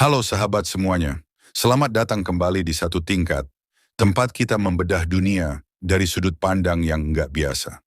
Halo sahabat semuanya, selamat datang kembali di Satu Tingkat, tempat kita membedah dunia dari sudut pandang yang nggak biasa.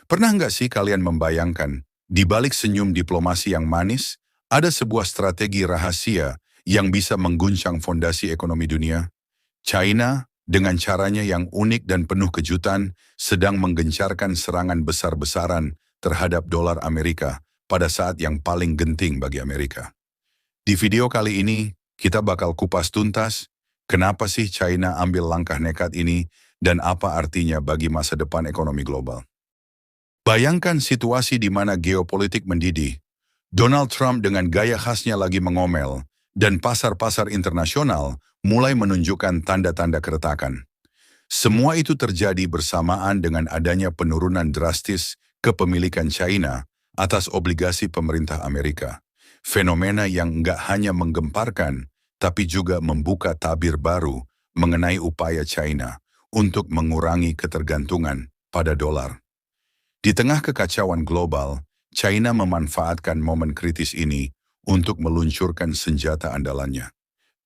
Pernah nggak sih kalian membayangkan, di balik senyum diplomasi yang manis, ada sebuah strategi rahasia yang bisa mengguncang fondasi ekonomi dunia? China, dengan caranya yang unik dan penuh kejutan, sedang menggencarkan serangan besar-besaran terhadap dolar Amerika pada saat yang paling genting bagi Amerika. Di video kali ini, kita bakal kupas tuntas kenapa sih China ambil langkah nekat ini dan apa artinya bagi masa depan ekonomi global. Bayangkan situasi di mana geopolitik mendidih, Donald Trump dengan gaya khasnya lagi mengomel, dan pasar-pasar internasional mulai menunjukkan tanda-tanda keretakan. Semua itu terjadi bersamaan dengan adanya penurunan drastis kepemilikan China atas obligasi pemerintah Amerika. Fenomena yang nggak hanya menggemparkan, tapi juga membuka tabir baru mengenai upaya China untuk mengurangi ketergantungan pada dolar. Di tengah kekacauan global, China memanfaatkan momen kritis ini untuk meluncurkan senjata andalannya,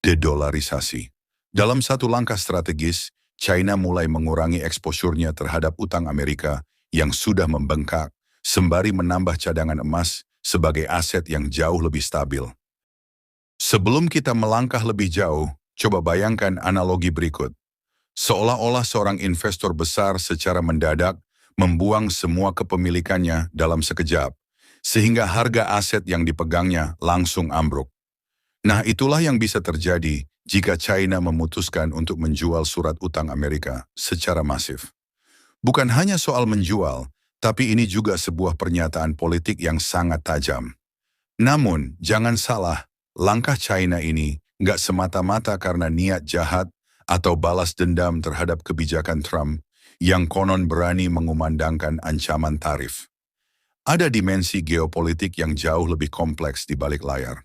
dedolarisasi. Dalam satu langkah strategis, China mulai mengurangi eksposurnya terhadap utang Amerika yang sudah membengkak, sembari menambah cadangan emas sebagai aset yang jauh lebih stabil. Sebelum kita melangkah lebih jauh, coba bayangkan analogi berikut. Seolah-olah seorang investor besar secara mendadak membuang semua kepemilikannya dalam sekejap, sehingga harga aset yang dipegangnya langsung ambruk. Nah, itulah yang bisa terjadi jika China memutuskan untuk menjual surat utang Amerika secara masif. Bukan hanya soal menjual, tapi ini juga sebuah pernyataan politik yang sangat tajam. Namun, jangan salah, langkah China ini nggak semata-mata karena niat jahat atau balas dendam terhadap kebijakan Trump yang konon berani mengumandangkan ancaman tarif. Ada dimensi geopolitik yang jauh lebih kompleks di balik layar.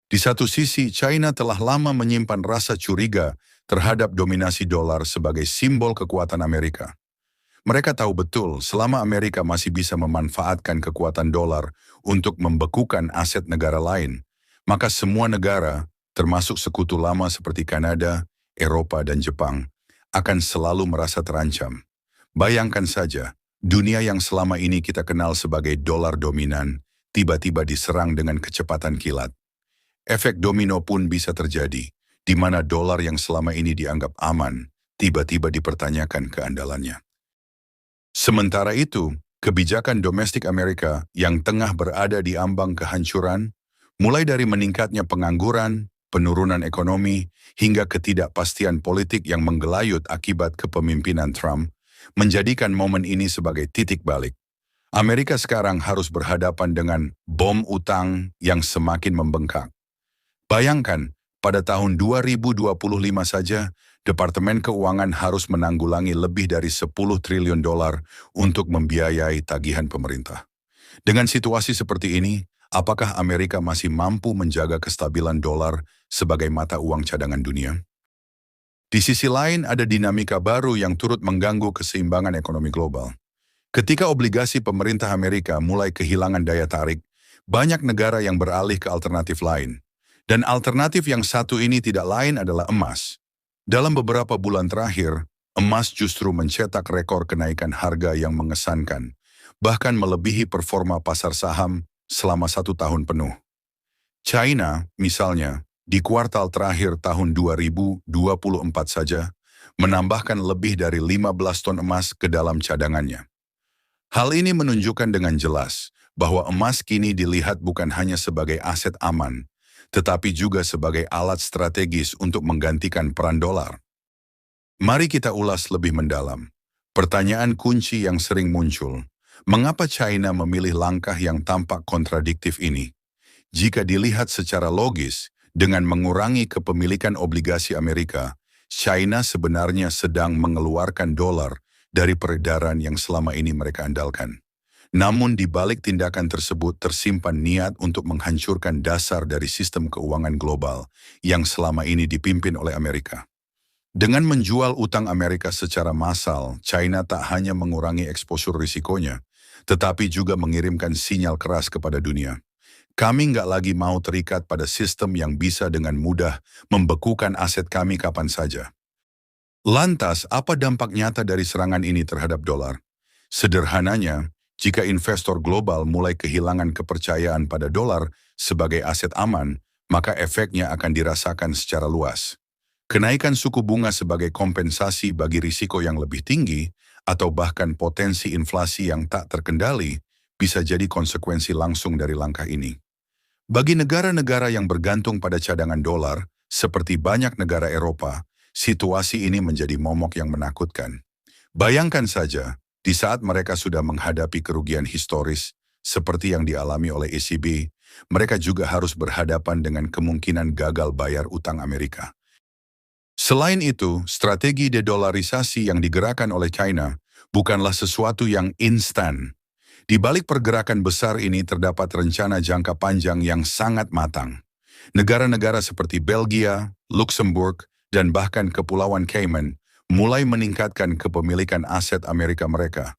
Di satu sisi, China telah lama menyimpan rasa curiga terhadap dominasi dolar sebagai simbol kekuatan Amerika. Mereka tahu betul selama Amerika masih bisa memanfaatkan kekuatan dolar untuk membekukan aset negara lain, maka semua negara, termasuk sekutu lama seperti Kanada, Eropa, dan Jepang, akan selalu merasa terancam. Bayangkan saja, dunia yang selama ini kita kenal sebagai dolar dominan, tiba-tiba diserang dengan kecepatan kilat. Efek domino pun bisa terjadi, di mana dolar yang selama ini dianggap aman, tiba-tiba dipertanyakan keandalannya. Sementara itu, kebijakan domestik Amerika yang tengah berada di ambang kehancuran, mulai dari meningkatnya pengangguran, penurunan ekonomi, hingga ketidakpastian politik yang menggelayut akibat kepemimpinan Trump, menjadikan momen ini sebagai titik balik. Amerika sekarang harus berhadapan dengan bom utang yang semakin membengkak. Bayangkan, pada tahun 2025 saja, Departemen Keuangan harus menanggulangi lebih dari 10 triliun dolar untuk membiayai tagihan pemerintah. Dengan situasi seperti ini, apakah Amerika masih mampu menjaga kestabilan dolar sebagai mata uang cadangan dunia? Di sisi lain, ada dinamika baru yang turut mengganggu keseimbangan ekonomi global. Ketika obligasi pemerintah Amerika mulai kehilangan daya tarik, banyak negara yang beralih ke alternatif lain. Dan alternatif yang satu ini tidak lain adalah emas. Dalam beberapa bulan terakhir, emas justru mencetak rekor kenaikan harga yang mengesankan, bahkan melebihi performa pasar saham selama 1 tahun penuh. China, misalnya, di kuartal terakhir tahun 2024 saja, menambahkan lebih dari 15 ton emas ke dalam cadangannya. Hal ini menunjukkan dengan jelas bahwa emas kini dilihat bukan hanya sebagai aset aman, tetapi juga sebagai alat strategis untuk menggantikan peran dolar. Mari kita ulas lebih mendalam. Pertanyaan kunci yang sering muncul, mengapa China memilih langkah yang tampak kontradiktif ini? Jika dilihat secara logis, dengan mengurangi kepemilikan obligasi Amerika, China sebenarnya sedang mengeluarkan dolar dari peredaran yang selama ini mereka andalkan. Namun di balik tindakan tersebut tersimpan niat untuk menghancurkan dasar dari sistem keuangan global yang selama ini dipimpin oleh Amerika. Dengan menjual utang Amerika secara massal, China tak hanya mengurangi eksposur risikonya, tetapi juga mengirimkan sinyal keras kepada dunia. Kami nggak lagi mau terikat pada sistem yang bisa dengan mudah membekukan aset kami kapan saja. Lantas, apa dampak nyata dari serangan ini terhadap dolar? Sederhananya, jika investor global mulai kehilangan kepercayaan pada dolar sebagai aset aman, maka efeknya akan dirasakan secara luas. Kenaikan suku bunga sebagai kompensasi bagi risiko yang lebih tinggi, atau bahkan potensi inflasi yang tak terkendali, bisa jadi konsekuensi langsung dari langkah ini. Bagi negara-negara yang bergantung pada cadangan dolar, seperti banyak negara Eropa, situasi ini menjadi momok yang menakutkan. Bayangkan saja, di saat mereka sudah menghadapi kerugian historis, seperti yang dialami oleh ECB, mereka juga harus berhadapan dengan kemungkinan gagal bayar utang Amerika. Selain itu, strategi dedolarisasi yang digerakkan oleh China bukanlah sesuatu yang instan. Di balik pergerakan besar ini terdapat rencana jangka panjang yang sangat matang. Negara-negara seperti Belgia, Luxembourg, dan bahkan Kepulauan Cayman mulai meningkatkan kepemilikan aset Amerika mereka.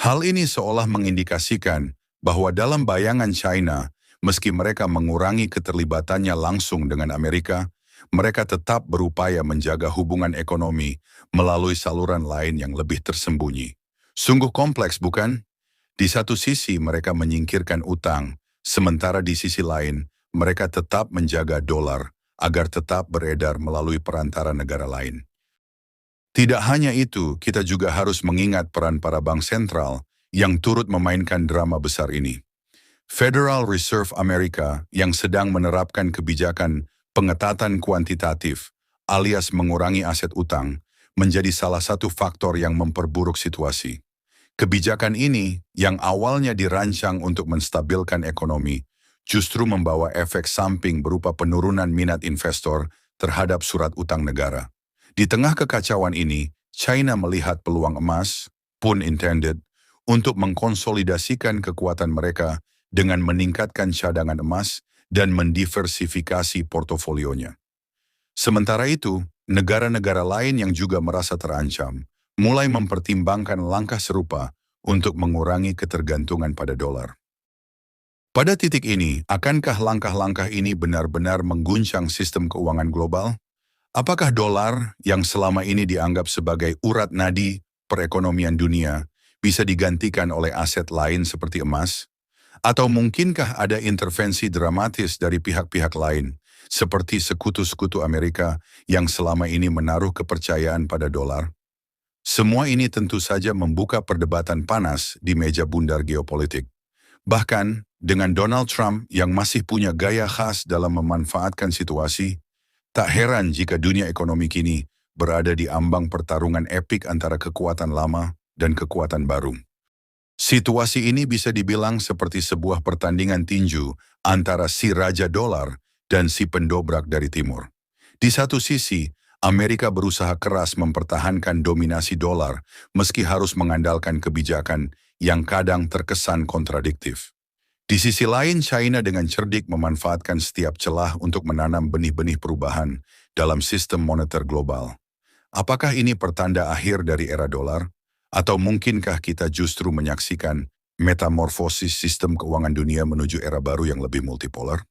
Hal ini seolah mengindikasikan bahwa dalam bayangan China, meski mereka mengurangi keterlibatannya langsung dengan Amerika, mereka tetap berupaya menjaga hubungan ekonomi melalui saluran lain yang lebih tersembunyi. Sungguh kompleks, bukan? Di satu sisi mereka menyingkirkan utang, sementara di sisi lain mereka tetap menjaga dolar agar tetap beredar melalui perantara negara lain. Tidak hanya itu, kita juga harus mengingat peran para bank sentral yang turut memainkan drama besar ini. Federal Reserve Amerika yang sedang menerapkan kebijakan pengetatan kuantitatif alias mengurangi aset utang menjadi salah satu faktor yang memperburuk situasi. Kebijakan ini, yang awalnya dirancang untuk menstabilkan ekonomi, justru membawa efek samping berupa penurunan minat investor terhadap surat utang negara. Di tengah kekacauan ini, China melihat peluang emas, pun intended, untuk mengkonsolidasikan kekuatan mereka dengan meningkatkan cadangan emas dan mendiversifikasi portofolionya. Sementara itu, negara-negara lain yang juga merasa terancam, mulai mempertimbangkan langkah serupa untuk mengurangi ketergantungan pada dolar. Pada titik ini, akankah langkah-langkah ini benar-benar mengguncang sistem keuangan global? Apakah dolar yang selama ini dianggap sebagai urat nadi perekonomian dunia bisa digantikan oleh aset lain seperti emas? Atau mungkinkah ada intervensi dramatis dari pihak-pihak lain, seperti sekutu-sekutu Amerika yang selama ini menaruh kepercayaan pada dolar? Semua ini tentu saja membuka perdebatan panas di meja bundar geopolitik. Bahkan, dengan Donald Trump yang masih punya gaya khas dalam memanfaatkan situasi, tak heran jika dunia ekonomi kini berada di ambang pertarungan epik antara kekuatan lama dan kekuatan baru. Situasi ini bisa dibilang seperti sebuah pertandingan tinju antara si Raja Dolar dan si pendobrak dari timur. Di satu sisi, Amerika berusaha keras mempertahankan dominasi dolar meski harus mengandalkan kebijakan yang kadang terkesan kontradiktif. Di sisi lain, China dengan cerdik memanfaatkan setiap celah untuk menanam benih-benih perubahan dalam sistem moneter global. Apakah ini pertanda akhir dari era dolar? Atau mungkinkah kita justru menyaksikan metamorfosis sistem keuangan dunia menuju era baru yang lebih multipolar?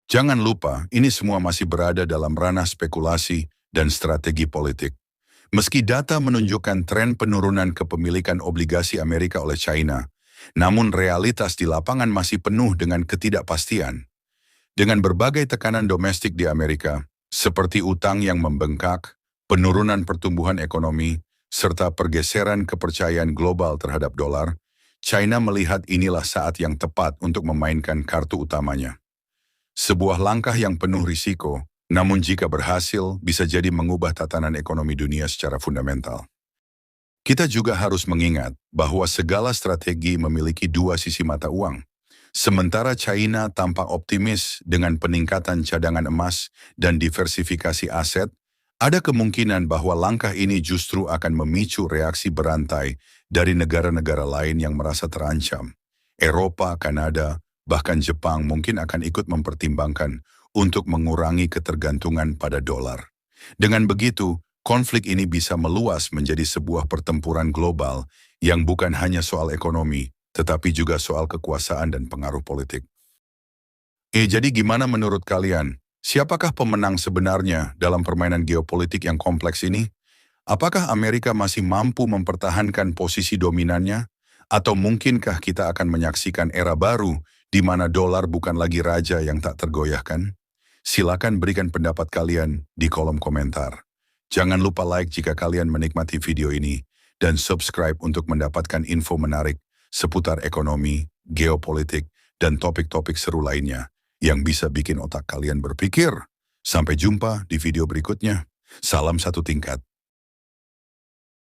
Jangan lupa, ini semua masih berada dalam ranah spekulasi dan strategi politik. Meski data menunjukkan tren penurunan kepemilikan obligasi Amerika oleh China, namun realitas di lapangan masih penuh dengan ketidakpastian. Dengan berbagai tekanan domestik di Amerika, seperti utang yang membengkak, penurunan pertumbuhan ekonomi, serta pergeseran kepercayaan global terhadap dolar, China melihat inilah saat yang tepat untuk memainkan kartu utamanya. Sebuah langkah yang penuh risiko, namun jika berhasil bisa jadi mengubah tatanan ekonomi dunia secara fundamental. Kita juga harus mengingat bahwa segala strategi memiliki dua sisi mata uang. Sementara China tampak optimis dengan peningkatan cadangan emas dan diversifikasi aset, ada kemungkinan bahwa langkah ini justru akan memicu reaksi berantai dari negara-negara lain yang merasa terancam. Eropa, Kanada, bahkan Jepang mungkin akan ikut mempertimbangkan untuk mengurangi ketergantungan pada dolar. Dengan begitu, konflik ini bisa meluas menjadi sebuah pertempuran global yang bukan hanya soal ekonomi, tetapi juga soal kekuasaan dan pengaruh politik. Jadi gimana menurut kalian? Siapakah pemenang sebenarnya dalam permainan geopolitik yang kompleks ini? Apakah Amerika masih mampu mempertahankan posisi dominannya? Atau mungkinkah kita akan menyaksikan era baru di mana dolar bukan lagi raja yang tak tergoyahkan? Silakan berikan pendapat kalian di kolom komentar. Jangan lupa like jika kalian menikmati video ini dan subscribe untuk mendapatkan info menarik seputar ekonomi, geopolitik, dan topik-topik seru lainnya yang bisa bikin otak kalian berpikir. Sampai jumpa di video berikutnya. Salam satu tingkat.